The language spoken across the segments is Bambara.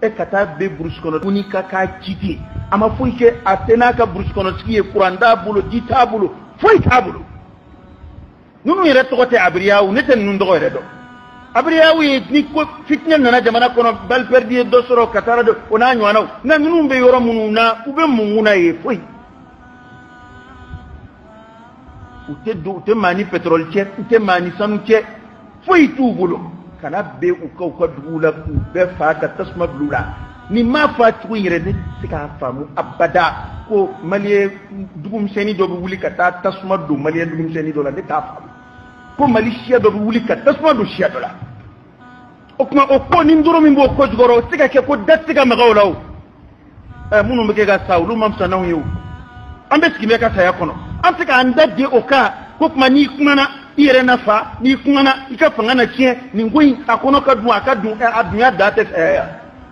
e kata be bruskono kuni kaka chiti ama fuike atena ka bruskono skiye kuranda bulo ditabulo foi tabulo nunu yere tokote abriyawu neten nun dogo yere do abriyawu ni ko fitnya nana jamana kono bal perdi do soro katara do ona nywana na nunu be yoro mununa ube munguna ye foi ute mani petrol che ute mani sanu che foi tubulo kana be u ko dugula be fa ka tasma blula ni ma fa tu yire de sika famu abada ko maliye dugum seni do wuli ka ta tasma do maliye dugum seni do la de ta famu ko malishiya do wuli ka tasma do shiya do la o kuma o ko ni ndoro min bo ko jugoro sika ke ko datsiga magawlaw munu mbeke ga sawlu mam sanaw yu ambe skime ka saya kono am sika anda de o ka ko kuma ni kuma na ire na fa ni kuma ika fanga na kie ni ngoi akono ka du adunya date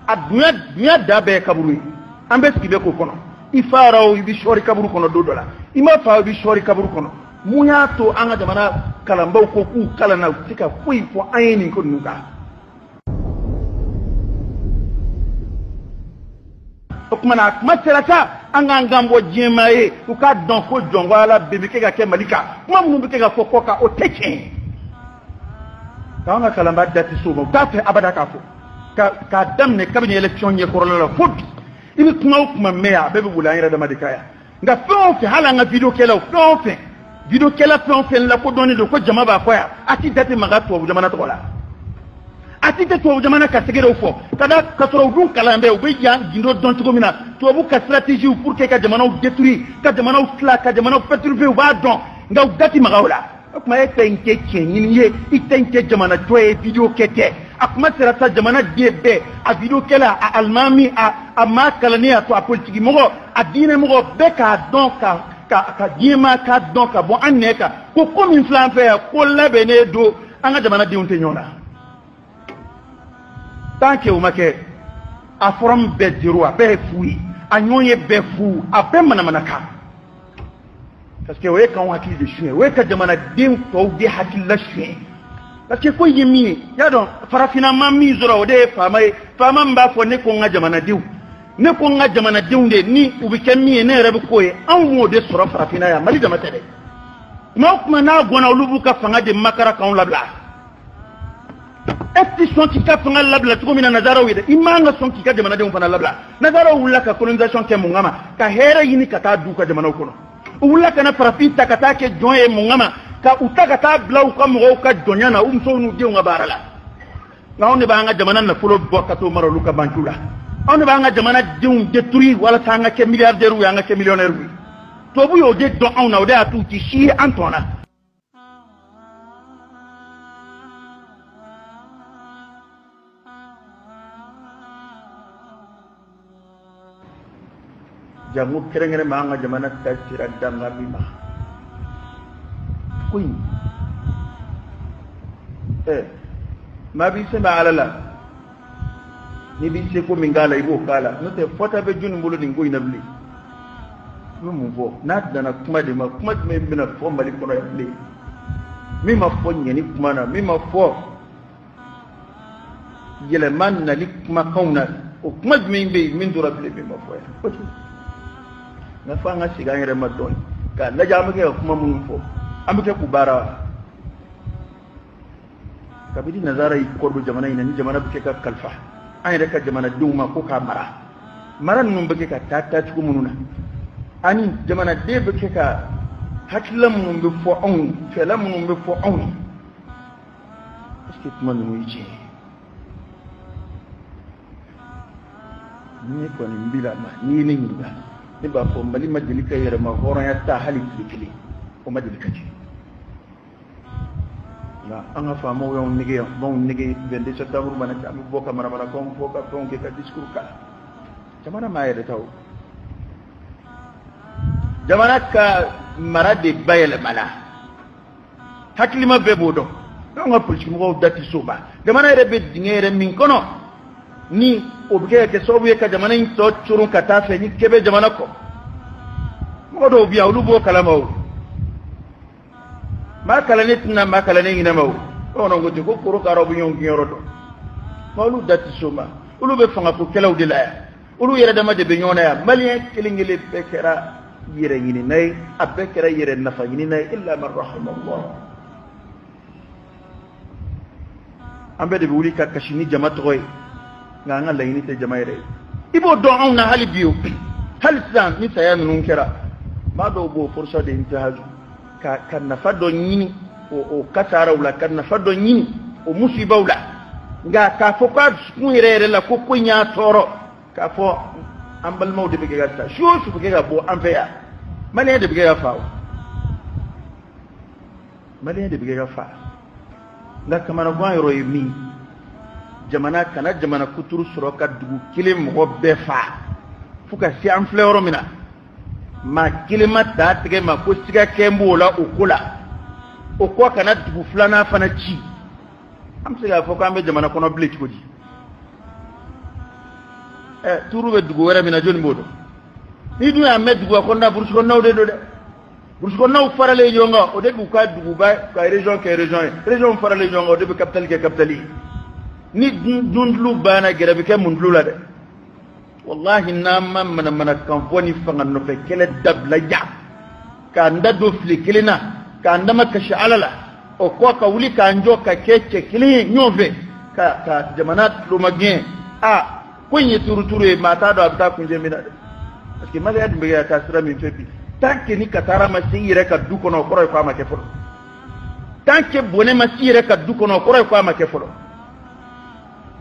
adunya dabe kaburu ambe skibe ko kono ifaraw ibi shori kaburu kono do dola ima fa ibi shori kaburu kono munya to anga jamana kalamba ko ku kala na tika foi fo ayini ko nuka okmana materata anga ngambo jemaye uka don ko jongo ala bibike ga ke malika mamu bike ga fokoka o teke tanga kalamba dati sumo tafe abada ka fo ka damne kabine election ye korona la foot ibi kuma meya bebe bulayira da madikaya nga fon fe hala nga video kela fon fe video kela fon fe la ko doni do ko jama ba ko ya ati dati maga to jamana to la ati te to jamana ka segero fo kada ka soro dun kalambe o be yan gindo don to mina to bu ka strategie pour que ka jamana détruire ka jamana fla ka jamana perturber ba don nga dati maga wala kuma e tenke kenyin ye itenke jamana to e video kete akuma serata jamana debe a video kela a almami a makalania to a politique mo a dine mo be ka don ka dima ka don ka bon aneka ko comme une flan faire ko lebene do anga jamana de unte nyona tanke o make a forum be diro a be fui a nyonye be fu a be manaka parce que we kan wakili de chue we ka jamana dim to de hakil la chue parce que ko yimi ya don farafina mammi zoro de fama mba fo ne ko nga jamana diw ne ko nga jamana diw de ni ubi kemi ne rebe ko e an mo de soro farafina ya mali jamata de ma kuma na gona lubu ka fanga de makara kan labla esti son ki ka fanga labla to mina nazara wi de imanga son ki ka jamana diw fana labla nazara wula ka colonisation ke mungama ka hera yini ka ta du ka jamana kono wula kana farafita ka ta ke joye mungama ka utaka ta blau ka mo ka donyana so nu de nga barala ngawne ba nga jamana na fulo bokato maro luka bankula on ba nga jamana diun détruire wala tanga ke milliardaire ou nga ke millionnaire wi to bu yo de don on na o de atu ti shi antona jamu kerengere ma nga jamana ta sira danga bima queen ma bi se ba alala ni bi se ko mingala ibo kala no te fota be jun mbulu ni ngoy nabli mu vo nat dana kuma de ma kuma me bina fo mali ko ya le mi ma fo nyeni kuma na mi ma fo yele man na lik kuma kauna o kuma me be min dura ble mi ma fo ya na fa nga siga ngere ma don ka la jamu ke kuma mun fo amke kubara kabidi nazara ikodo jamana ina ni jamana buke ka kalfa ay reka jamana duma ko ka maran nun buke ka tata ci mununa ani jamana de buke ka haklam mun be fo on felam mun be fo on est-ce que man mu yi ni ko ni mbila ma ni ni ngida ni ba fo mbali majlika yere ma horon ya ta hali kili ko majlika ci na anga fa mo yon nige 22 septembre bana ci am boka mara ko boka ton ke ka discours ka jamana ma yede taw jamana ka marade bayel mala haklima be bodo nga politique mo dati soba jamana rebe dingere min kono ni obike ke sobu ka jamana in to churun ka ta fe ni kebe jamana ko mo do biya ulu bo kalama ma kalane tinna ma kalane ina maw ono ngoti ko koro karo bu yon ngiro do malu dati soma olu be fanga ko kelaw de la ya olu yere dama de be ñona ya malien kelingele be kera yere ñini nay abbe kera yere nafa ñini nay illa man rahimallah ambe de wuli ka kashini jama toy nga nga layini te jama yere ibo do on na hali biyo hal san ni tayan nun kera ma do bo fursa de intihaju ka nafa do ñini o katara wala kan nafa do ñini o musiba wala nga ka fo ka kun yere la ko ko nya toro ka fo ambal mawde be gata sho su be ga bo ampeya mane de be ga faaw mane de be ga fa nga kamana gwan yoro mi jamana kana jamana kuturu soro ka dugu kilim mo be fa fuka si am fleur mina ma kilima ta tige ma ko siga kembo la okula o ko kana dugu flana fana ci am siga fo kambe jamana kono bleach ko di turu be dugu wara mina joni modo ni du ya med dugu ko na bursu ko nawde do de bursu ko naw farale jonga o de bu ka dugu ba ka région farale jonga o de be capitali ni dundlu bana gerabe ke mundlu la de wallahi namma mana kan foni fanga no fe kele dabla ja ka ndado fli kelina ka ndama kashi alala o ko ka wuli ka njo ka keke kili nyove ka jamanat lu magien kunyi turu e mata do abta kunje mina parce que mala yadbe ya tasira min fepi tanke ni katara ma sire ka dukono koro ko ma ke folo tanke bone ma sire ka dukono koro ko ma ke folo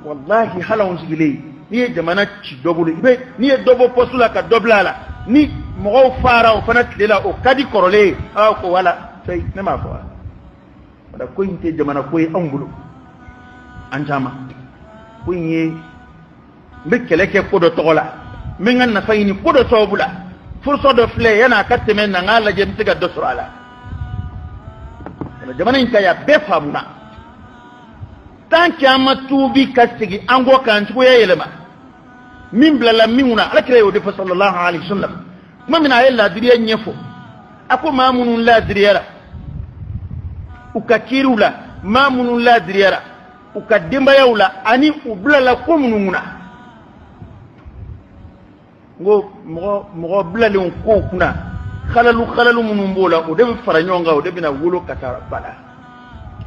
wallahi halawun sigile ni jamana ci dobulu ibe ni dobo posula ka doblala ni mo fara o fana tlela o kadi korole ko wala sai ne ma fo wala ko inte jamana ko angulu anjama kunye bekeleke kodo togola menga na fayini kodo tobula furso do fle yana kateme na ngala je mtiga do surala jamana inka ya befamuna tanki amatubi kasigi ango kan ko yelema min blala minuna alakire yo de sallallahu alaihi wasallam mamina yella diriya nyefo ako mamunun la diriyara ukakirula mamunun la diriyara ukadimba yaula ani ublala komununa ngo mo blale on ko kuna khalalu munum bola o de faranyonga o de bina wolo katara bala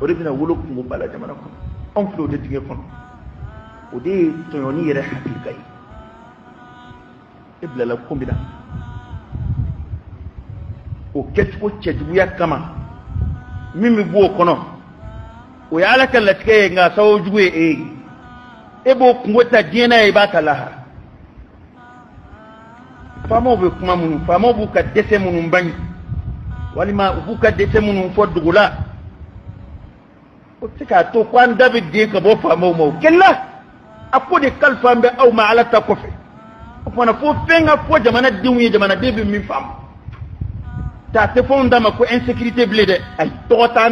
o de bina wolo ko bala jamana ko on flo de tige kon o de to yoni yere hakika yi ibla la kombina o ketko cheduya kama mimi bo kono o ya la kala tige nga sawo juwe ebo ngota dina e batalaha famo be kuma mun famo bu ka dese mun bani walima bu ka dese mun fo dugula o tika to kwan david de ka bo famo mo kella akode kalfa be aw ma ala ta kofe o na fo fenga fo jamana diwi jamana de be mi fam ta te fo ndama ko insécurité blede ay to ta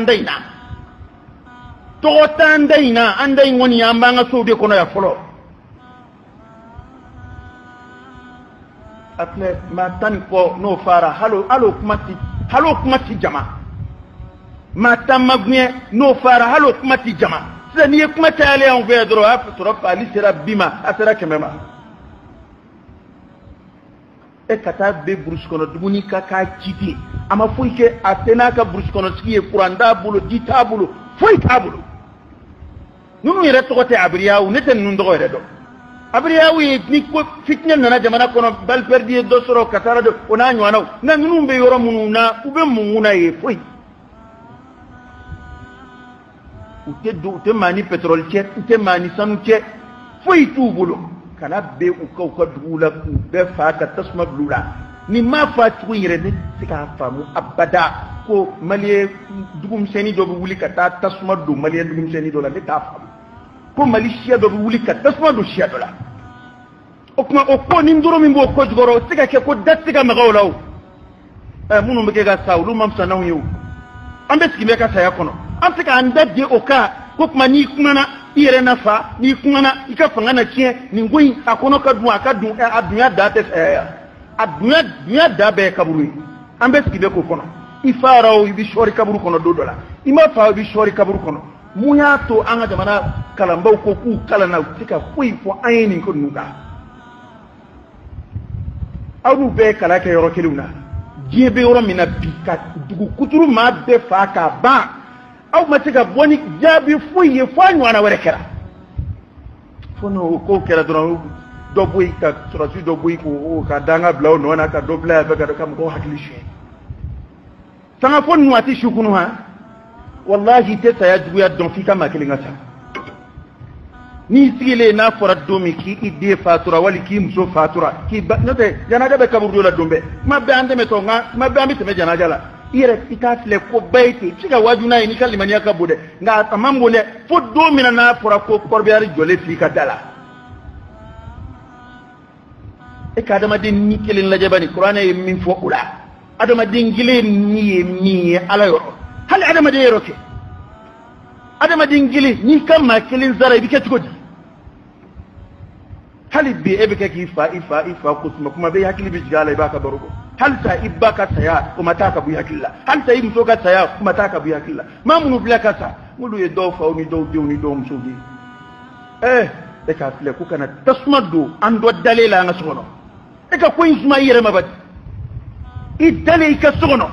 ndaina andai ngoni yamba nga so de kono ya folo atle ma tan ko no fara halo kumati jama ma tamagwe no fara halo kumati jama sani kumati ale on ve dro af trop ali sera bima asera kemema e kata be bruskono duguni ka kiti ama fuike atena ka bruskono skiye kuranda bulu ditabulu foi tabulu nunu yere tokote abriya u neten nun dogo yere do abriyawi ni ko fitna na jamana kono bal perdi do soro katara do ona nywana na nunu be yoro mununa ube munguna ye foi ute mani petrol che ute mani sanu che foi tubulo kana be u ko dula ku be fa ka tasma blula ni ma fa tu yire ne sika famu abada ko maliye dugum seni do wuli ka ta tasma do maliye dugum seni do la ne ta famu ko malisia do wuli ka tasma do shia do la o ko ni ndoro mi bo ko jgoro sika ke ko datsiga magawlaw munu mbeke ga sawlu mam sanaw yu ambe sikime ka saya kono am sika andade o ka ko kuma ni kumana ire na fa ni kumana ika fanga na tie ni ngoi akono ka du adunya date adunya dabe kaburu ambe sikime ko kono ifaraw ibi shori kaburu kono do dola ima fa ibi shori kaburu kono muya to an ga jamana kalambau ko ku kalana tika fui fo ayini ko nuga awu be kala ke yoro keluna jibe yoro mina bika dugu kuturu ma be fa ka ba aw matika boni jabi fui fo anywana were kera fono ko kera dron do boy ka suratu do boy ko ka danga blaw no na ka do bla be ka kam ko hakili shi tanga fon nuati shukunu ha wallahi te saya dugu ya don fika makilinga sa ni sigile na fora domi ki ide fatura wali ki muso fatura ki note janaja be kaburu la dombe mabbe ande metonga mabbe amite me janaja la ire itasle ko bayti tiga wajuna ni kalimani akabude nga tamambo ne fo domi na fora ko korbiari jole fika dala e kadama din ni kelin la jabani qur'ana e min fo ula adama din gile ni ala yo hal adama de yeroke adama din gile ni kama kelin zara bi ke tukodi hal bi e be ke ifa kuma be hakili bi jigala ibaka barugo hal ta ibaka saya kuma taka bu hakilla hal ta ibu soka saya kuma taka bu hakilla mamunu blaka sa mulu e do fa ni do msudi e ka fle ku kana tasmadu ando dalila nga sono e ka ko isma yere mabati idale ka sono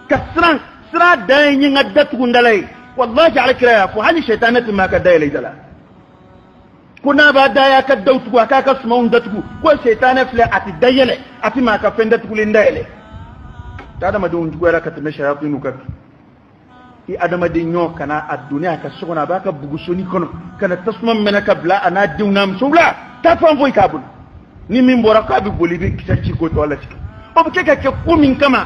kasran sra dayin ngadatu gundalai wallahi ala kira fa hali shaytanatu ma ka dayla idala kuna ba daya ka dautu ko ka suma undatu ko shaytana fle ati dayele ati ma ka fendatu lindele tadama do undu gara ka tame shayatinu ka i adama de nyo kana ad-dunya ka suguna ba ka bugusoni kono kana tasma menaka bla ana diwnam subla ta fam boy kabul ni min bora ka bi bolibi kitati ko to Allah tiki o be ke ko min kama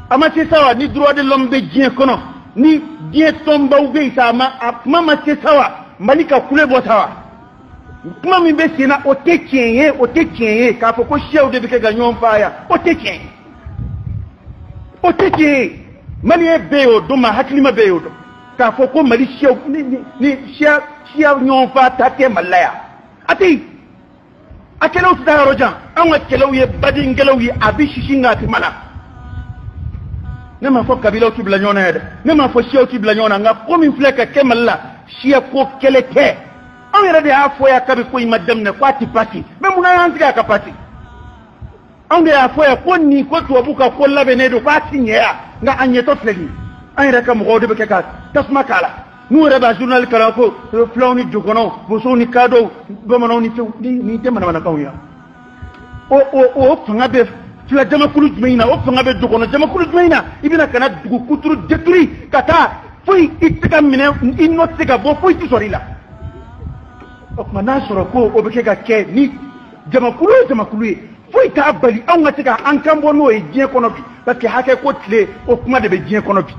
amati sawa ni droit de l'homme be dien kono ni dien tomba ou be sama mama ti sawa malika kule bo sawa kuma min be sina o tekenye ka fo ko shew de be ke ganyon faya o tekenye mali e beyo do ma haklima beyo do ka fo ko mali shew ni shew nyon fa ta te malaya ati akelo ta rojan an akelo ye badin gelo ye abishi ngati mala nema fo kabila ki bla nyona hede nema fo shew ki bla nyona nga ko min fleka kemalla shew ko kelete an yara de afo ya kabi ko imadam ne kwati pati me muna yantiga ka pati an de afo ya ko ni ko to buka ko labe ne do kwati nya nga anye to flegi an yara ka mo de be ka tasma kala nu reba journal kala ko flawni jogono bo so ni kado bo mono ni te mana ka wiya o fanga be fla jama kulu jmeina o fanga be jogono jama kulu jmeina ibina kana dugu kuturu detri kata foi itika mine inno tika bo foi ti sorila o mana soro ko o be ka ke ni jama kulu foi ta bali an ga tika an kambo no e je kono bi parce que hake ko tle o kuma de be je kono bi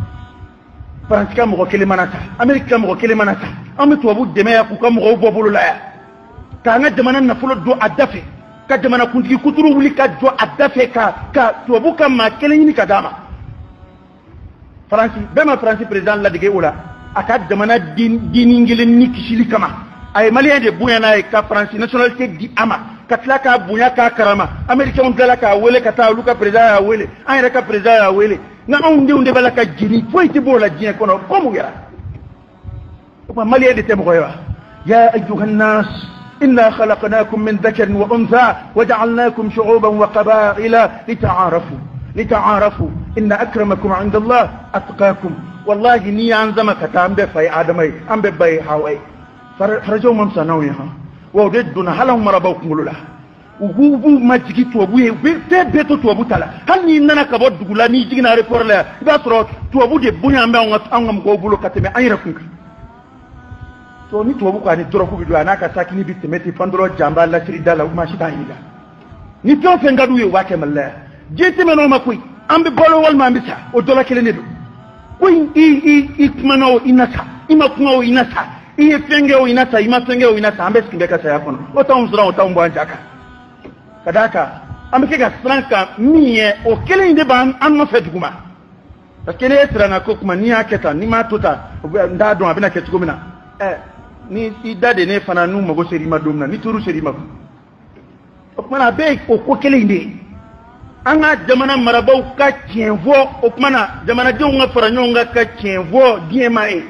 Franska mo kele manata Amerika mo kele manata am to bu deme ya ku kam go bobulu la ka nga jamana na fulo do adafe ka jamana kuntiki kuturu wuli ka do adafe ka to bu kam ma kele ni ka dama Fransi bema Fransi president la dige ula aka jamana dini ngile ni kishili kama ay malien de buya na ka Fransi nationalité di ama katla ka buya ka karama Amerika on dala ka wele ka ta luka president ya wele ay reka president ya wele na unde balaka jini foi ti bola jine kono komu yara ko mali de tem goywa ya ayyuhan nas inna khalaqnakum min dhakarin wa untha waja'alnakum shu'uban wa qaba'ila lita'arafu inna akramakum 'inda Allah atqakum wallahi ni anzama katambe fay adamai ambe bay hawai farajo man sanawi ha wa deduna halam marabakum lula ugu majigi tuwabu ye te beto tuwabu tala hal ni nana ka bo dugula ni jigina report la ba soro tuwabu de bunya mbe on ko bulo kateme ayra kunka so ni tuwabu ka ni doro ku bidu anaka sakini bitemeti pandoro jamba la siri dala ma shi tahiga ni to fe ngadu ye wake malla jeti meno makui ambe bolo wal ma mbisa o dola kele nedo kuin i kumano inasa ima kuno inasa i fenge o inasa ima fenge o inasa ambe skimbe ka saya kono o taumzura o taumbo anjaka kadaka amke ga franka miye o kele inde ban anno feduguma parce que ne trana ko kuma ni aketa ni matuta nda don abina ke tugumina ni idade ne fana nu mago seri madomna ni turu seri mago o kuma be o ko kele inde anga jamana marabau ka tienvo o kuma jamana jonga faranyo nga ka tienvo die mai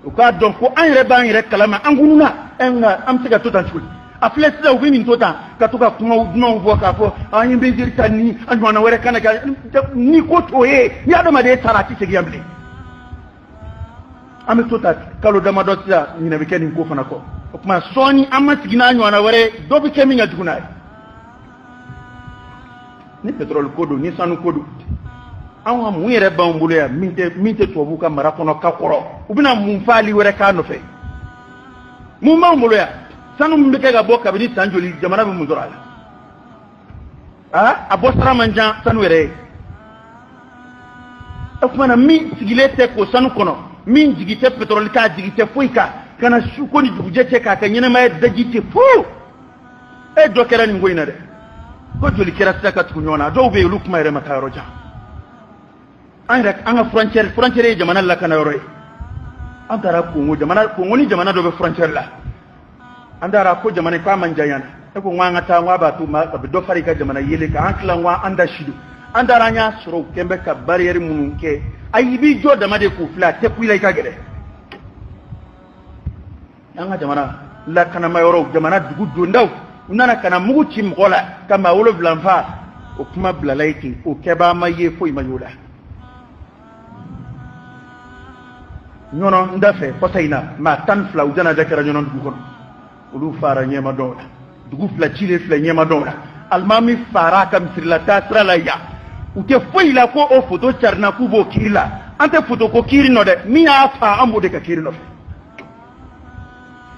o ka dɔn ko an yɛrɛ b'an yɛrɛ kalama an kununa an bɛ se ka to tan cogo di a filɛ sisan u bɛ nin to tan ka to ka kumaw dunanw fɔ k'a fɔ an ye bɛ ta ni an ɲɔgɔnna wɛrɛ kana kɛ ni ko t'o ye ni adamaden taara a tɛ segin yan bilen an bɛ to ta kalo damadɔ sisan ɲinɛ bɛ kɛ nin ko fana kɔ o tuma sɔɔni an ma sigi n'a ɲɔgɔnna wɛrɛ dɔ bɛ kɛ min ka jugu n'a ye ni pétrole ko don ni sanu ko don an ka mun yɛrɛ b'an bolo yan min tɛ tubabu ka mara kɔnɔ ka kɔrɔ u bɛna mun f'ali wɛrɛ k'a nɔfɛ mun b'an bolo yan sanu min bɛ kɛ ka bɔ kabini san joli jamana bɛ mun sɔrɔ a la a bɔ sara man ca sanu yɛrɛ ye o tuma na min sigilen tɛ k'o sanu kɔnɔ min jigi tɛ pétrole kan jigi tɛ foyi kan ka na su ko ni dugujɛ cɛ k'a kɛ ɲɛnɛmaya daji tɛ fo dɔ kɛra nin ko in na dɛ ko joli kɛra sisan ka tugu ɲɔgɔn na dɔw bɛ yen olu kuma yɛrɛ ma taa yɔrɔ jan an ka frontière ye jamana lakana yɔrɔ ye an taara Congo ni jamana dɔ bɛ frontière la an taara ko jamana k'a man jan yan e ko an ka taa n k'a b'a to a bɛ dɔ fara i ka jamana yelen kan an tila n k'an da sido an taara an y'a sɔrɔ u kɛn bɛ ka barrière minnu kɛ ayi i b'i jɔ dama de k'u filɛ a tɛ ku i la i ka gɛrɛ an ka jamana lakanama yɔrɔw jamana dugu dondaw u nana ka na mugu ci mɔgɔ la ka maa 7 fa o kuma bilala ye ten o kɛbaa ma ye foyi ma y'o la ɲɔnɔ n da fɛ kɔsa in na maa 12 u jana kɛra ɲɔnɔ dugu kɔnɔ olu fara ɲɛmadɔnw la dugu fila cilen filɛ ɲɛmadɔnw la alimami fara ka misirila taa sira la yan u tɛ foyi la ko o photo carina k'u b'o kiiri la an tɛ photo ko kiiri nɔ dɛ min y'a fa an b'o de ka kiiri nɔfɛ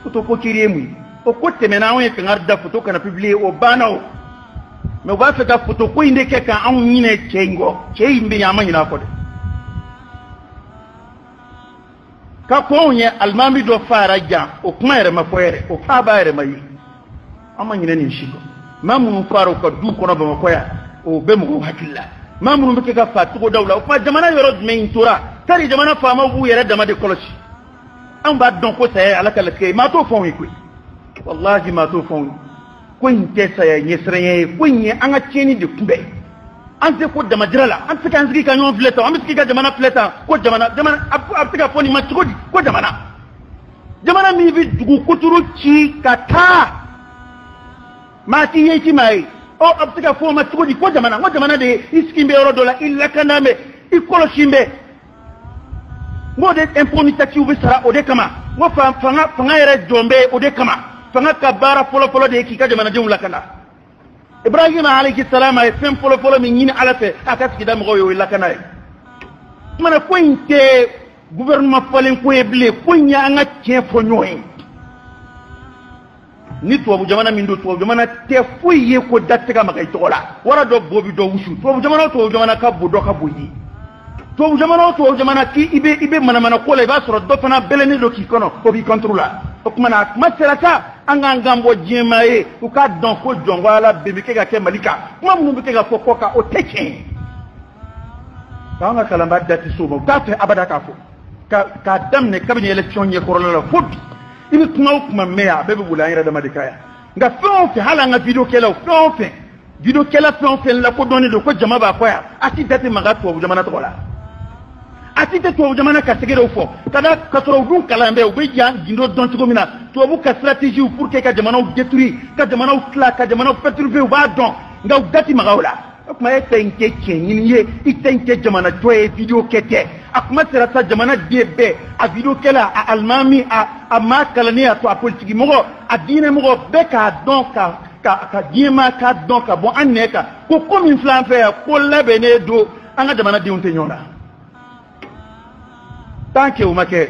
photo ko kiiri ye mun ye o ko tɛmɛna anw ye kangari da photo kana publier o banna o mais u b'a fɛ ka photo ko in de kɛ ka anw ɲinɛ cɛ in kɔ cɛ in bɛ yen an ma ɲinɛ a kɔ dɛ ka ko anw ye alimami dɔ fara jan o kuma yɛrɛ ma fɔ yɛrɛ o fa b'a yɛrɛ ma ye an ma ɲinɛ nin si kɔ maa minnu fara u ka du kɔnɔ Bamakɔ yan o bɛ mɔgɔw hakili la maa minnu bɛ kɛ ka fa cogodaw la o kuma jamana yɔrɔ jumɛn in tora tari jamana faamaw b'u yɛrɛ dama de kɔlɔsi an b'a dɔn ko saya ye ala ka latigɛ ye maa t'o fɔ anw ye koyi wallahi maa t'o fɔ anw ye ko in tɛ saya ɲɛsiranya ye ko in ye an ka tiɲɛni de kunbɛn an tɛ ko damajira la an tɛ se k'an sigi ka ɲɔgɔn filɛ tan an bɛ sigi ka jamana filɛ tan ko jamana a bɛ se ka fɔ nin ma cogo di ko jamana min bɛ dugu kuturu ci ka taa maa t'i ye ci maa ye a bɛ se ka fɔ o ma cogo di ko jamana de ye i sigi bɛ yɔrɔ dɔ la i lakana bɛ i kɔlɔsi bɛ n k'o de impôt ni taxes bɛ sara o de kama n ko fanga yɛrɛ jɔn bɛ o de kama fanga ka baara fɔlɔ-fɔlɔ de ye k'i ka jamanadenw lakana Ibrahima alayhi salam a ye fɛn fɔlɔ-fɔlɔ min ɲini ala fɛ a ka sigida mɔgɔw ye o ye lakana ye o tumana ko in tɛ gouvernement fɔlen ko ye bilen ko in ye an ka tiɲɛ fɔ ɲɔgɔn ye ni tubabu jamana min don tubabu jamana tɛ foyi ye ko da tɛ se ka maga i tɔgɔ la wara dɔ bo bi dɔ wusu tubabu jamana ka bon dɔ ka bon ye tubabu jamana k'i bɛ manamana ko la i b'a sɔrɔ dɔ fana bɛlɛnnen don k'i kɔnɔ o b'i contre la o tuma na a kuma sera sa an k'an kan bɔ diɲɛmaa ye u k'a dɔn ko jɔnwala bɛɛ bɛ kɛ ka kɛ Mali kan kuma minnu bɛ kɛ ka fɔ kɔ kan o tɛ tiɲɛ k'an ka kalanbaa da tɛ s'o ma u t'a fɛ abada k'a fɔ k'a daminɛ kabini élection ɲɛkɔrɔla la fo bi i bɛ kuma o kuma mɛn a bɛɛ bɛ boli an yɛrɛ dama de kan yan nka fɛn o fɛn hali an ka vidéokɛlaw fɛn o fɛn vidéokɛla fɛn o fɛn lakodɔnnen don ko jama b'a fɔ yan a ti date maga tubabu jamana tɔgɔ la a ti tɛ tubabu jamana ka sɛgɛrɛw fɔ ka sɔrɔ u dun kalan bɛ u bɛ yan gindo dɔn cogo min na tubabu ka stratégie pour que ka jamanaw détruire ka jamanaw tila ka jamanaw perturber u b'a dɔn nka u dati maga o la o tuma e tɛ n kɛ tiɲɛ ɲini ye i tɛ n kɛ jamana jɔ ye vidéo kɛ tɛ a kuma sera sa jamana den bɛɛ a vidéokɛla a alimami a maa kalannen a to a politiki mɔgɔ a diinɛ mɔgɔ bɛɛ k'a dɔn ka diɲɛmaa k'a dɔn ka bɔ an nɛ kan ko min filɛ an fɛ yan ko labɛnnen don an ka jamanadenw tɛ ɲɔgɔn na tant que o ma kɛ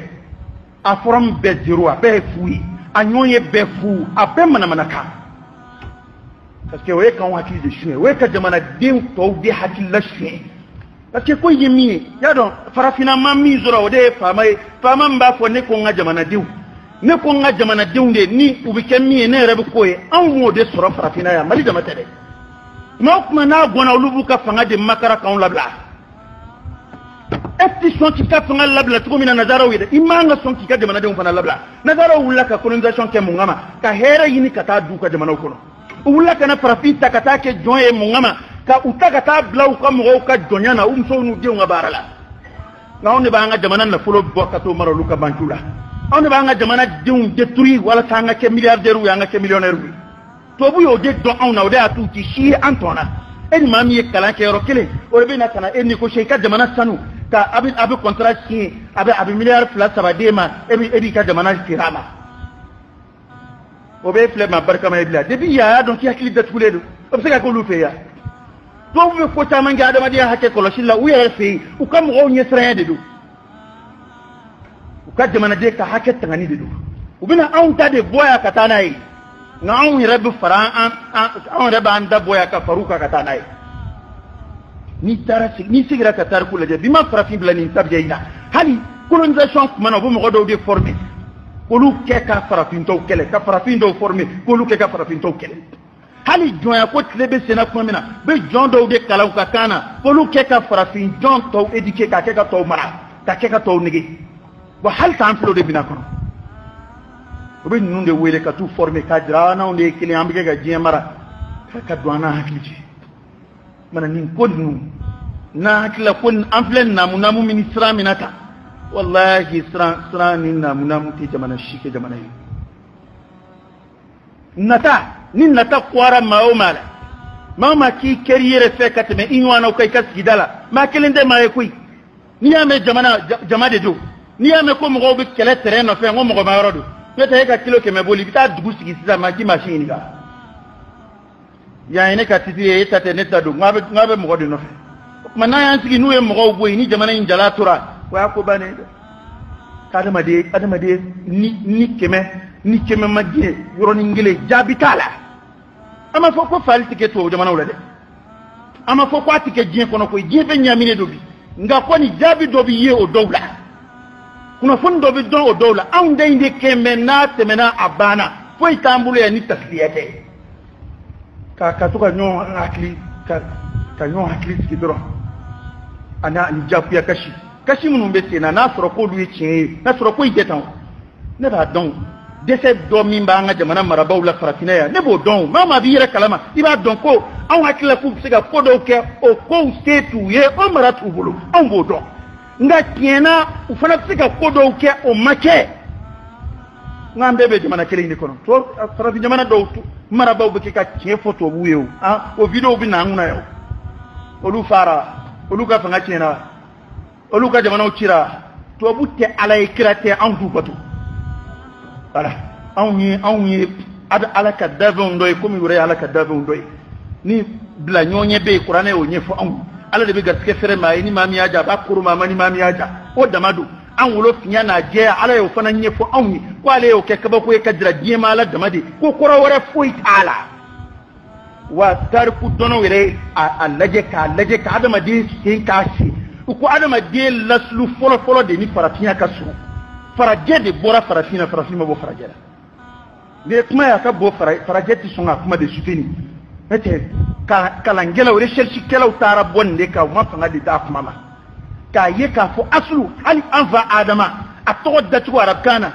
a fɔra min bɛɛ zéro a bɛɛ ye fu ye a ɲɔgɔn ye bɛɛ fu a bɛɛ manamanakan parce que o ye k'anw hakili de suɲɛ o ye ka jamanaden tɔw de hakili la suɲɛ parce que ko in ye min ye y'a dɔn farafinna ma min sɔrɔ o de ye faama ye faama min b'a fɔ ne ko n ka jamanadenw de ni u bɛ kɛ min ye ne yɛrɛ bɛ k'o ye anw m'o de sɔrɔ farafinna yan Mali dama tɛ dɛ mais o tuma n'a gɔnna olu b'u ka fanga de makara k'anw labila e tɛ sɔn k'i ka fanga labila cogo min na nazaraw ye dɛ i man ka sɔn k'i ka jamanadenw fana labila nazaraw wulila ka colonisation kɛ mun kama ka hɛrɛ ɲini ka taa du ka jamanaw kɔnɔ u wulila ka na farafin ta ka taa kɛ jɔn ye mun kama ka u ta ka taa bila u ka mɔgɔw ka jɔnya na u musow n'u denw ka baara la nka anw de b'an ka jamana nafolo bɔ ka t'o mara olu ka banques la on ba nga jamana diun détruire wala ta nga ke milliardaire ou nga ke millionnaire wi to bu yo de don on na o de atu ti shi antona en mami e kala ke ro kele o be na kana en ko she ka jamana sanu ka abi contrat si abi milliard plus sabadema ebi ka jamana tirama o be fle ma barka ma ibla depuis ya donc ya kili de tuledo o se ka ko lu fe ya to bu ko ta manga adama dia hakke ko la u ya fe u kam go nyesra de do u ka jamana de ka hakke tangani de do u bina an ta de boya ka tanai na an rabbi faran an rabba an da boya ka faruka ka tanai ni tarasi ni sigira ka tar kula de bima farafin blani tabjeina hali colonisation kuma no bu mo do de former kolu ke ka farafin to kele ka farafin do former kolu ke ka farafin to kele hali joya ko tlebe sena kuma mina be jon do de kala ka kana kolu ke ka farafin jon to éduquer ka ke ka to mara ka ke ka to nigi wa hal ta amflo de bina kono o be nunde wele ka tu former ka dra na onde kile ambike ga jemara ka douana hakiji mana nin kodnu na hakila kun amflen namu ministra minata wallahi sra nin namu ti jamana shike jamana yi nata kwara maomala mama ki keriyere fe katme inwana ko kai kasgidala ma kelende ma ekui ni ame jama de do ni ame ko mo be kele terrain fe ngo mo ma yorodo pete ka kilo ke me boli bita dugu sigi sisa ma ki machine ga ya ene ka titi e tate neta do ngabe mo de no fe mana yan sigi nuwe mo boy ni jamana in jala tura wa ko bane adama de ni keme magge yoroni ngile jabitala ama foko fali tike to jamana wala de ama foko atike jien kono ko jebe nyamine dobi nga ko ni jabi dobi ye o dowla kuna fon dobi don o dowla an de inde keme na temena abana fo itambulu ya ni tasliyate ka to ka nyon akli ka nyon akli skidro ana ni japu ya kashi munun be tena na soro ko duye cin na soro ko ijetan ne ba don dese do min ba nga jamana marabaw la farafina ya ne bo don mama bi yere kalama iba don ko an hakila ku siga ko do ke o ko setu ye o maratu bulu an bo don nga tiena u fana siga ko do ke o make ngambe be jamana kele ni kono to farafi jamana do marabaw be ka cin photo bu yew o video bi na nguna yo olu fara olu ka fanga tiena olu ka jamana ukira to butte ala ikirate an du batu ala anyi ada ala ka davon doy ko mi wure ala ka davon doy ni bla nyonye be qur'ane o nyefo an ala de be gaske fere mai ni mami aja ba kuru mama ni mami aja o damadu an wulo finya na je ala yo fana nyefo an ko ale yo ke kaba ko ka dira je mala damade ko koro wore foi ala wa tarku dono wire a laje ka adama de sin ka shi ko adama de laslu folo de ni farafina ka su faraje de bora farafina bo faraje ne kuma ya ka bo faraje ti sunga kuma de sufini ete kala ngela wore shelshi kela utara bonde ka ma fanga de ta kuma ma ka ye ka fo aslu ali anfa adama ato da tu arab kana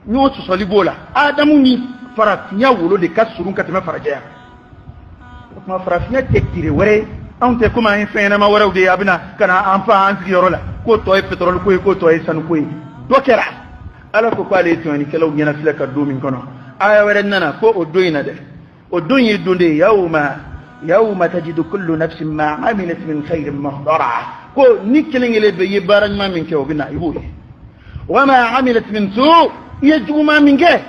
nyo to solibola adamu ni farafina wolo de ka surun ka teme faraje ya kuma farafina tekire wore ante kuma en fena ma wara de abina kana anfa ansi yorola ko to e petrol ko to e san ko dokera ala ko kwale toni kelaw nyana filaka do min kono aya wara nana ko o doyina de o doyi dunde yawma tajidu kullu nafsin ma amilat min khairin muhdara ko nikelengele be yibaran ma min kew bina ibu wa ma amilat min su yajuma ma min ge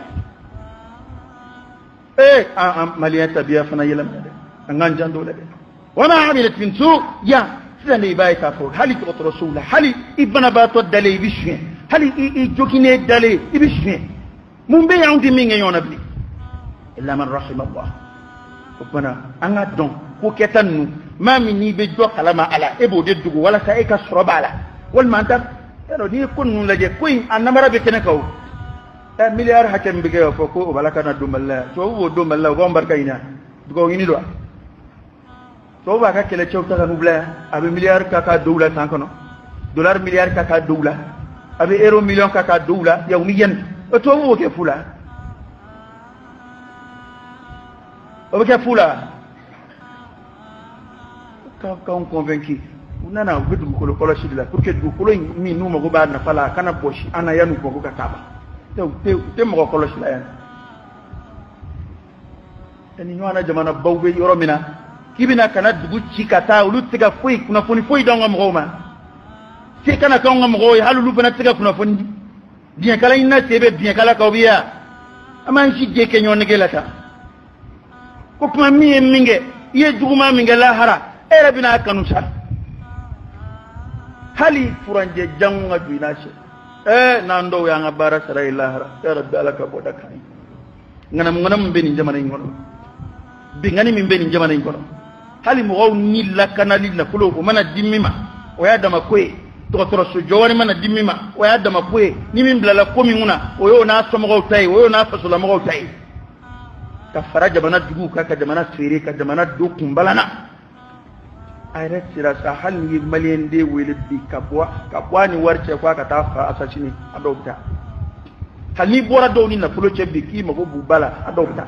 maliyata biya fana yelam de ngan jando de وما عملت من سوء يا سني بايتا فوق هل رسوله هل ابن باتو دلي بشين هل جوكيني دلي بشين من بي عندي مين يونبلي الا من رحم الله ربنا انا دون كو كتنو ما مني بجو كلام على ابو ددغو ولا سايكا سربالا والما انت يلو دي كون لاجي كوين ان مرا بكنكو مليار حكم بيجو فوكو وبلكنا دوملا تو دوملا غومبركاينا دغو ني دو to ba ka kele chawta ga nubla abe milliard ka doula tankono dollar milliard ka doula abe euro million ka doula yawmiyan to wo ke fula o ke fula ka on convaincu nana gudu ko lo shi la pour que du ko mi nu mo go ba na fala kana boshi ana yanu ko ka taba te mo ko lo shila ya eni nywana jamana bawbe yoromina kibina kana dugu chikata ulu tiga foi kuna foi donga mgoma se kana konga mgoy halulu bana tiga kuna foni bien kala inna sebe bien kala kawbiya aman shi je kenyo negelata ko kuma miye minge ye duguma minge la hara era bina kanu sa hali furanje janga duina she nando ya ngabara sarai la hara ya rabbi alaka bodaka nganam beni jamana ngono bingani min beni jamana ngono hali mo ni la kanali la fulo ko mana dimmima o ya dama koy to so jowani mana dimmima o ya dama koy ni min blala ko mi nguna o yo na so mo tay o yo na fasula mo tay ka faraja bana dugu ka jamana fere ka jamana do kumbalana ayra sira sa hal ni malien de wele bi kabwa ni warce kwa ka ta fa asasini adokta hal ni bora do ni na fulo chebbi ki mako bubala adokta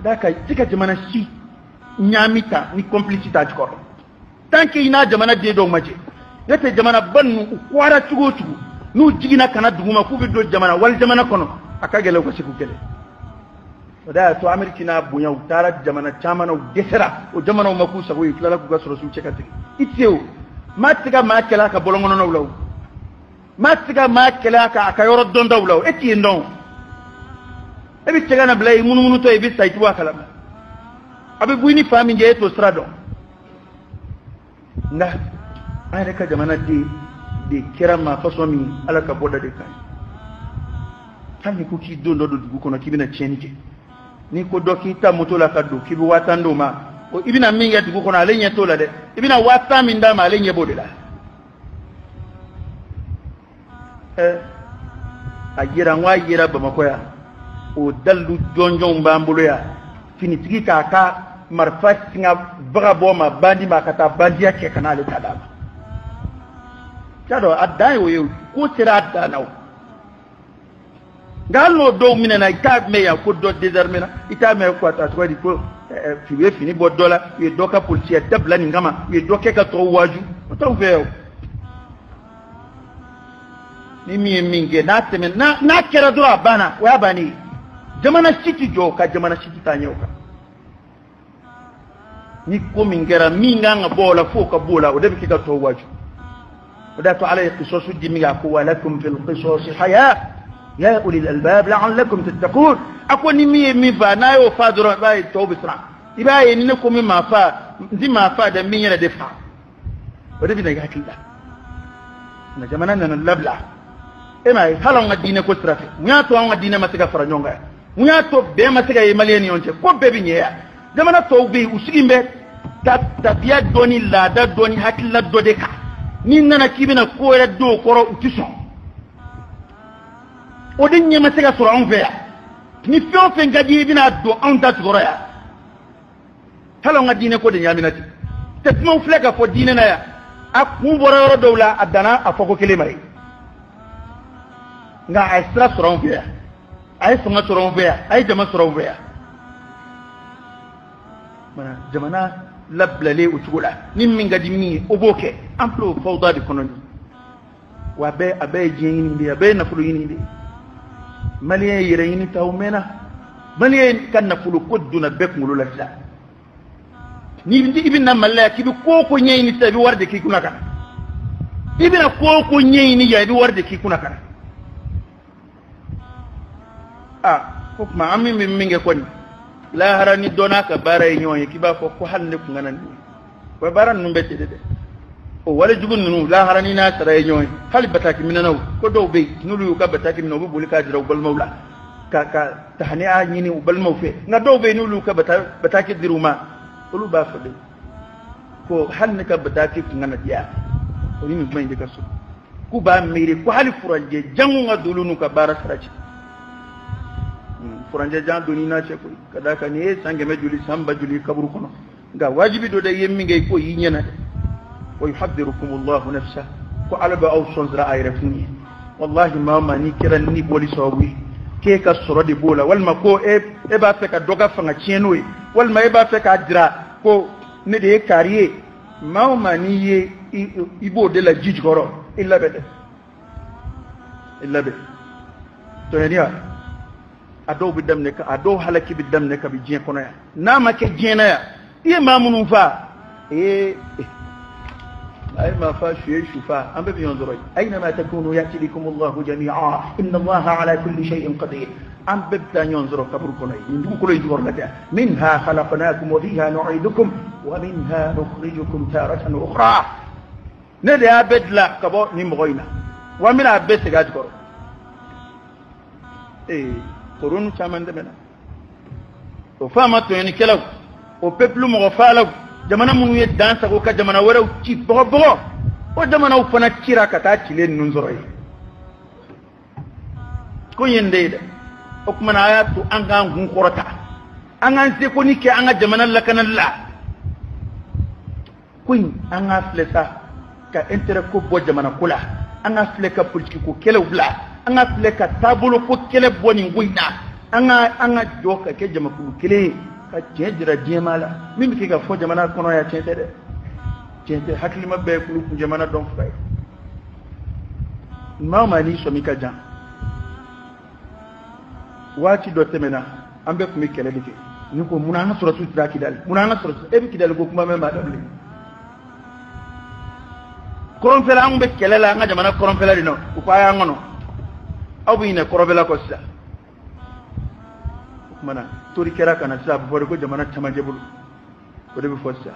daka tika jamana si nyamita ni complicité ajkor tant que ina jamana de do maje yete jamana bannu kwara tugo nu jigina kana duguma ku bi do jamana wal jamana kono akagele ko siku gele da to amerikina bunya utara jamana chamana desera o jamana maku sago yitala ku gasoro su chekati itio matiga makela ka bolongono no law matiga makela ka akayoro donda law eti ndon ebi tegana blay munu to ebi saitu wakala abe buini fami je to strado nda ay reka jamana de kirama fasomi ala ka boda de kan tan ko ki do dugu kono kibina chenike ni ko doki ta moto la ka do kibi watando ma o ibina minga dugu kono ale nyeto la de ibina wata min da ma ale nyebode la ajira ngwa yira ba makoya o dallu jonjon bambulo ya fini tigi ka marfa singa baga boma bandi makata bandi yake kana le tada chado adai wo ko sira adana gallo do minena ita me ya ko do désormais ita me ko ta ko di ko fiwe fini bo dola ye doka police tabla ni ngama ye doke ka to waju to veo ni mi minge na teme na kera do abana wa bani jamana siti jo ka jamana siti tanyoka ni ko mingera minga nga bola foka bola o debi kika to waju ودات عليه قصص الدمية ولكم في القصص حياة يا أولي الألباب لعلكم تتقون أكون نمي مفانا وفادر باي توب سرع إباي نكم مما فا زي ما فا دمية ندفع ودفنا يحكي الله نجمنا نلبلع إما هلا نجدين كسرة مياتو نجدين ما تكفر نجونغا مياتو بما تكا يمليان يونجه كوب بينيا جمنا توبي وسكين بيت تبيا دوني لا دا دوني حكي لا دوديكا ni nana kibina ko era do koro utiso odin nyama sega sura on fe ni fio fe ngadi bina do on ta sura ya halo ngadi ne ko de nyamina ti te mo fleka fo dine na ya akun boro ro dowla adana afoko kelimai nga extra sura on fe ay sunga sura on fe ay jama sura on fe mana jamana lablale utugula nimmi ngadi mi oboke amplo fawda di kononi wa be abe jeni ndi abe na fulu yini ndi maliye yire yini tawmena maliye kan na fulu koduna bek ngulu la sa ni ndi ibina malaki bi ko nyeyni tabi warde ki kuna kana ibina ko nyeyni ya bi warde ki kuna kana hukma ammi minge koni la harani dona ka bara nyoy kiba ko halne ko nganan wa baran numbe de o wala jugun nu la harani na tara nyoy hal bataki minanaw ko do be nulu ka bataki minnaw bu bulika jira bal mawla ka tahni a nyini bal mawfe nga do be nulu ka bataki diruma ulu ba fade ko halne ka bataki ngana ya o ni mai de kaso ku ba mere ko hali furanje jangu nga dulunu ka bara saraci furanje jan doni na ce ko kada ka ne sange me juli samba juli kabru kono ga wajibi do de yemmi ngay ko yi nyana de wa yuhaddirukum Allah nafsa ko alaba aw sonzra ay rafuni wallahi ma ni kiran ni boli sawi ke ka soro de bola wal ma ko e ba fe ka doga fanga cieno e wal ma e ba fe ka dira ko ne de kariye ma ni ye ibo de la jiji goro illa be to ya ado bi damne ka ado halaki bi damne ka bi jien kono ya na ma ke jien ya e ma munu fa ay ma fa shufa am bi yonzoro ayna ma takunu yati bikum Allah jami'a inna Allah ala kulli shay'in qadir am bi ta yonzoro kabur kono ndu ko lay dugor lata minha khalaqnakum wa fiha nu'idukum wa minha nukhrijukum taratan ukhra ne de abedla kabo ni moyna wa min abese gad koro koronu chamande mena o fama to ni kelaw o peuple mo faalaw jamana munu ye dansa ko ka jamana waraw ci bobo o jamana o fana kira kata ci len nun zoroy ko yende de o kuma na ayatu an ga ngun korota an an se ko ni ke an ga jamana la kanalla kuin an ga flesa ka intérêt ko bo jamana kula an ga fleka politique ko kelaw bla an ga fleka tabulo ko kele boni nguina an ga joka ke jama ko kele ka jira diemala min bi ga fo jamana kono ya tete de tete hakli mabbe ko ku jamana don fay mama ni so mi ka jan wati do temena ambe ko mi kele dike ni ko munana suratu dal munana suratu e bi kidal go kuma me ma dabli koron fela ambe kele la nga jamana koron fela dino ko aya ngono abu ina korobela ko sa mana tori kera kana sa bu ko jamana tamaje bulu ko de bi fossa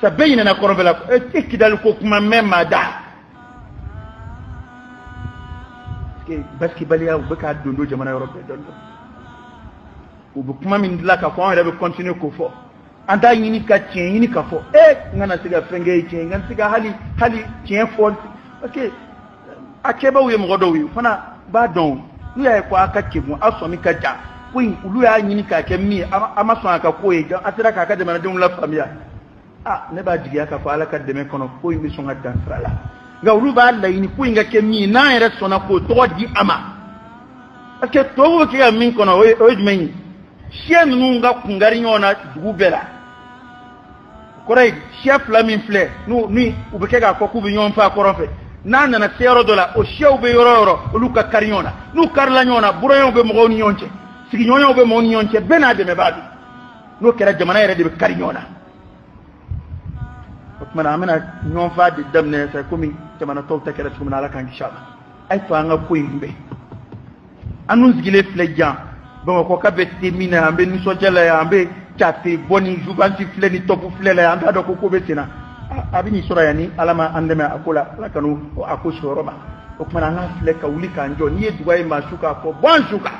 sa bayina na korobela ko e kidal ko kuma memma da ke baski baliya bu ka dondo jamana europe dondo bu kuma min la ka ko on be continuer ko fo anda yini ka tien yini ka fo ngana siga frenge tien ngana siga hali tien fo ok akeba wi mo godo wi fana ba don ni ay ko aka kebu asomi ka ja kuin ulu ya nyini ka ke mi ama so aka ko e atira ka ka de mana dum la famia ne ba jigi aka ko ala ka de me kono ko mi so ngata sala ga ulu ba la yini ko nga ke mi na ere so na ko to di ama ake to wo ke min kono o jmen shen nu nga kungari nyona dubela korai chef la min fle nu ni ubeke ga ko ku bi nyon fa koronfe nana na sero dola o shew be yororo luka kariona nu karla nyona burayon be mo ngoni nyonche sigi nyonyo be mo ngoni nyonche bena de me badu no kera jamana yere de kariona okmana amena nyon fa de damne sa komi jamana to takere tumna la kan inshallah ay to anga ko yimbe anu zigile flejan bon ko ka be termina ambe ni so jela ya ambe chate boni jubanti fle ni topu fle la ambe do ko betina abini sura yani alama andeme akula lakanu akusho roba okmana nga fleka ulika njo ni eduwaye mashuka ko bon shuka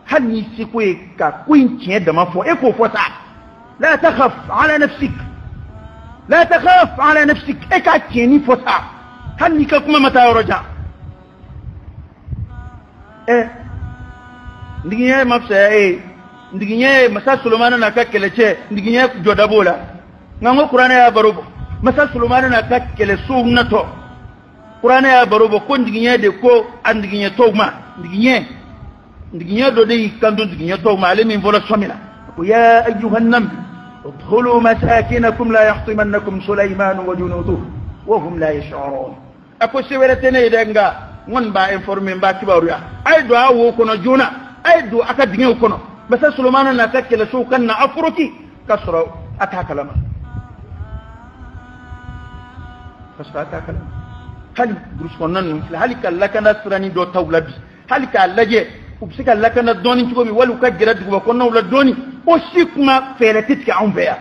hani sikwe ka kwintie da mafo eko fota la takhaf ala nafsik la takhaf ala nafsik eka tieni fota hani ka kuma mata roja ndiginye mafsa ndiginye masa sulumana na kakeleche ndiginye jodabola ngango qur'ana ya barobo masa sulumana na kakele sunnato qur'ana ya barobo ko ndiginye de ko andiginye togma ndiginye do de kando ndiginye togma alemi vola somina ko ya ayyuhan nam ادخلوا مساكنكم لا يحطمنكم سليمان وجنوده وهم لا يشعرون ako seweretene denga ngon ba informer ba kibaru ya ay do awo kono juna ay do aka dinge kono masa sulumana na kakele so kan na afruki kasra ata kalama hali bruskonan hali kallakana sirani do tawlabi hali kallaje ubsika lakana doni tugo mi walu ka gira dugo ko no la doni o shikma fele titka on beya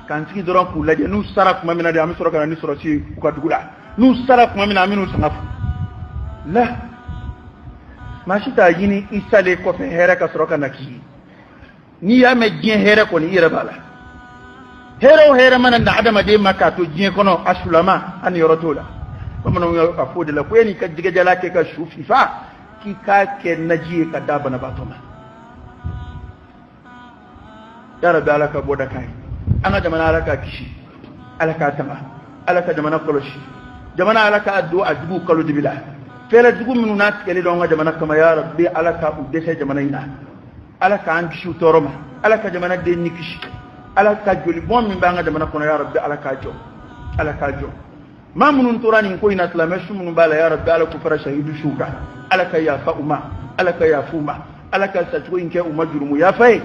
kan tigi doron ku laje nu sarak ma mina de am soro kana ni soro ci ko dugula nu sarak ma mina aminu sanaf la mashi ta yini isale ko fe hera ka soro kana ki ni ya me gien hera ko ni ira bala hera mana da adama de maka to gien kono asulama an yorotola bamano afode la ko ni ka diga jala ke ka shufi fa ki ka ke naji ka daba na batoma ya rabbi alaka boda kai anga jamana alaka kishi alaka tama alaka jamana koloshi jamana alaka addu'a dubu kalu dibila fela dugu minu nas kele do nga jamana kama ya rabbi alaka udese jamana ina alaka an kishu toroma alaka jamana de nikishi alaka joli bon min banga jamana kono ya rabbi alaka jo ma munun turani ko ina islamishu mun bala ya rabbi ala kufara shahidu shuka alaka ya fauma alaka ya fuma alaka satwo inke umajrumu ya fay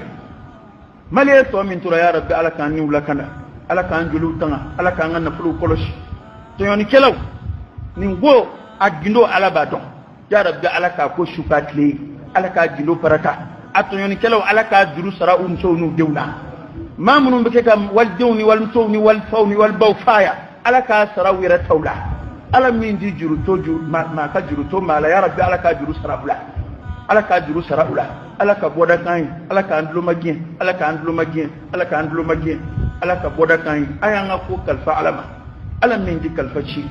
male to min tura ya rabbi alaka ni ulakana alaka anjulu tanga alaka ngana fulu koloshi to yoni kelaw ni go agindo alabadon ya rabbi alaka ko shuka tle alaka gindo parata ato yoni kelaw alaka juru sara so nu dewna ma munun be kam wal dewni wal tawni wal fawni wal bawfaya alaka sarawira tawla ala min di juru toju ma ka juru to mala ya rabbi alaka juru sarawla alaka juru sarawla alaka boda kan alaka andlo magien alaka andlo magien alaka andlo magien alaka boda kan ayanga ko kalfa alama ala min di kalfa chi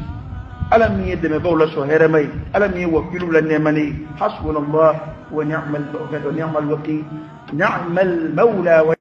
ala min yedde me bawla so heremay ala min wakilu la nemani hasbunallah wa ni'mal wakeel ni'mal mawla